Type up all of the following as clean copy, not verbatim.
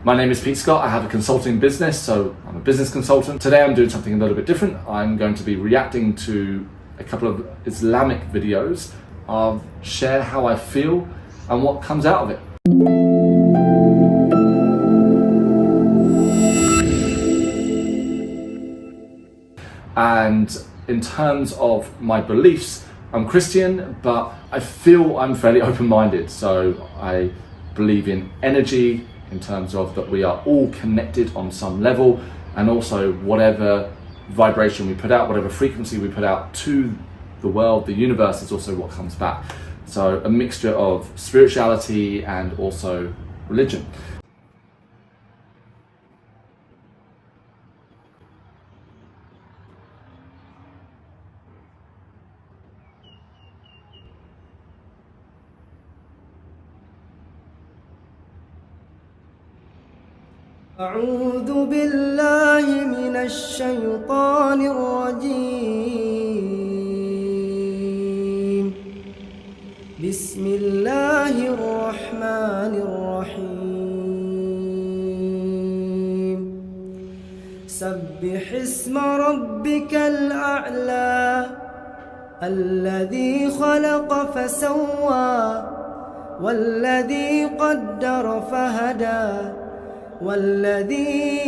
My name is Pete Scott. I have a consulting business, so I'm a business consultant. Today I'm doing something a little bit different. I'm going to be reacting to a couple of Islamic videos. I'll share how I feel and what comes out of it. And in terms of my beliefs, I'm Christian, but I feel I'm fairly open-minded. So I believe in energy, in terms of that we are all connected on some level, and also whatever vibration we put out, whatever frequency we put out to the world, the universe, is also what comes back. So a mixture of spirituality and also religion. أعوذ بالله من الشيطان الرجيم. بسم الله الرحمن الرحيم. سبح اسم ربك الأعلى الذي خلق فسوى والذي قدر فهدى والذي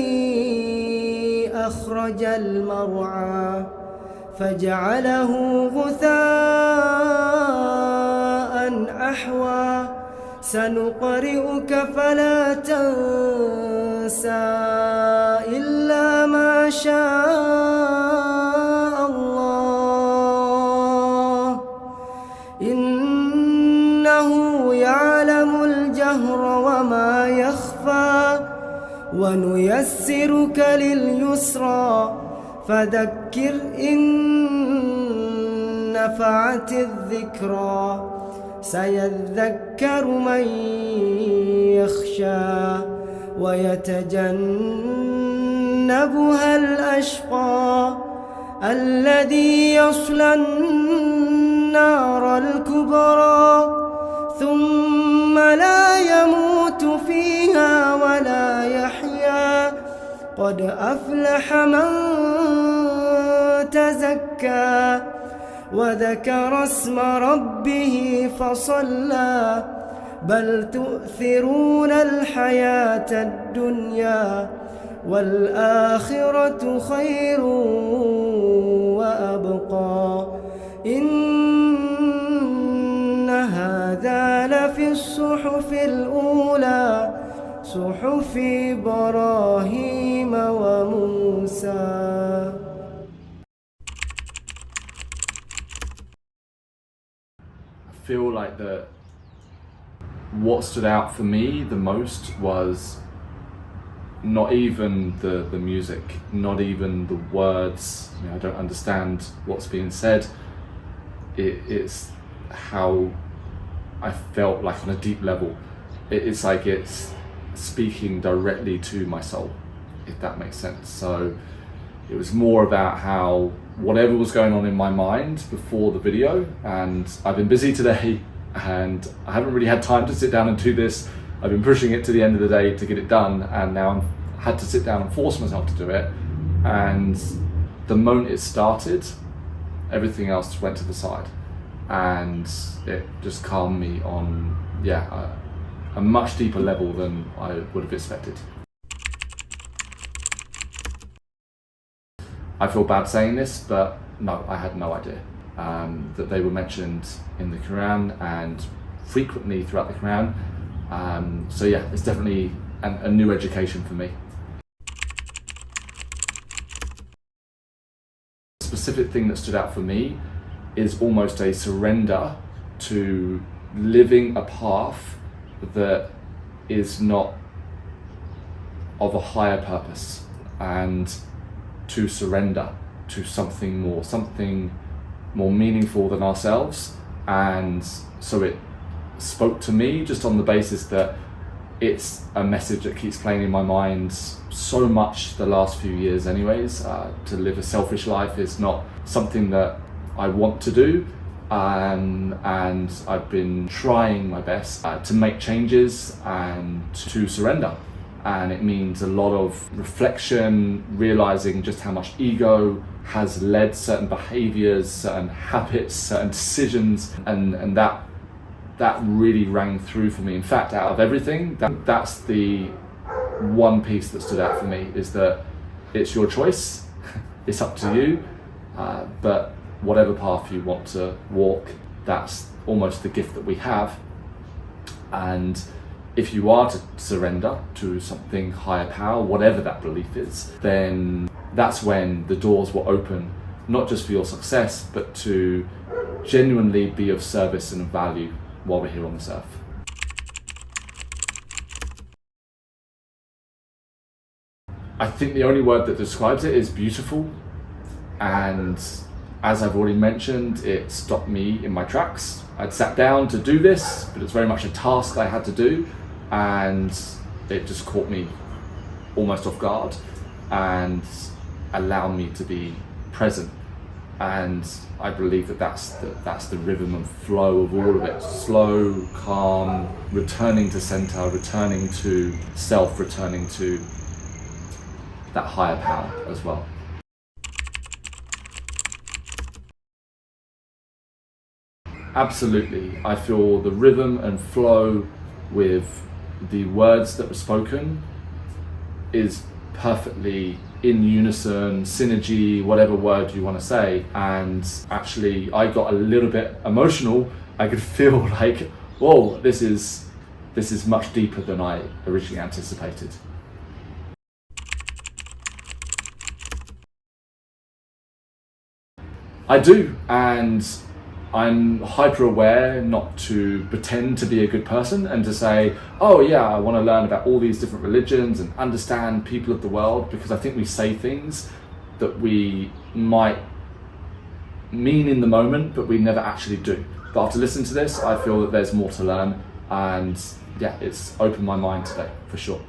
أخرج المرعى فجعله غثاء أحوى سنقرئك فلا تنسى إلا ما شاء الله إنه يعلم الجهر وما يخفى ونيسرك لليسرى فذكر إن نفعت الذكرى سيذكر من يخشى ويتجنبها الأشقى الذي يصلى النار الكبرى ثم لا يموت فيها ولا يحيا قد أفلح من تزكى وذكر اسم ربه فصلى بل تؤثرون الحياة الدنيا والآخرة خير وأبقى إن هذا لفي الصحف الأولى صحف إبراهيم وموسى. I feel like what stood out for me the most was not even the music, not even the words. I don't understand what's being said. It's how I felt, like on a deep level. It's like it's speaking directly to my soul, if that makes sense. So it was more about how whatever was going on in my mind before the video, and I've been busy today and I haven't really had time to sit down and do this. I've been pushing it to the end of the day to get it done, and now I had to sit down and force myself to do it. And the moment it started, everything else went to the side, and it just calmed me on a much deeper level than I would have expected. I feel bad saying this, but no, I had no idea that they were mentioned in the Quran and frequently throughout the Quran. So yeah, it's definitely a new education for me. The specific thing that stood out for me is almost a surrender to living a path that is not of a higher purpose, and to surrender to something more meaningful than ourselves. And so it spoke to me just on the basis that it's a message that keeps playing in my mind so much the last few years anyways. To live a selfish life is not something that I want to do, and I've been trying my best to make changes and to surrender. and it means a lot of reflection, realizing just how much ego has led certain behaviors, certain habits, certain decisions, and that really rang through for me. In fact, out of everything, that's the one piece that stood out for me, is that it's your choice, it's up to you, but whatever path you want to walk, that's almost the gift that we have. And if you are to surrender to something higher power, whatever that belief is, then that's when the doors will open, not just for your success, but to genuinely be of service and of value while we're here on this earth. I think the only word that describes it is beautiful, and as I've already mentioned, it stopped me in my tracks. I'd sat down to do this, but it's very much a task I had to do, and it just caught me almost off guard and allowed me to be present. And I believe that that's the rhythm and flow of all of it. Slow, calm, returning to center, returning to self, returning to that higher power as well. Absolutely, I feel the rhythm and flow with the words that were spoken is perfectly in unison, synergy, whatever word you want to say. And actually, I got a little bit emotional. I could feel like, whoa, this is much deeper than I originally anticipated. I do, and I'm hyper aware not to pretend to be a good person and to say, oh yeah, I want to learn about all these different religions and understand people of the world, because I think we say things that we might mean in the moment, but we never actually do. But after listening to this, I feel that there's more to learn, and yeah, it's opened my mind today, for sure.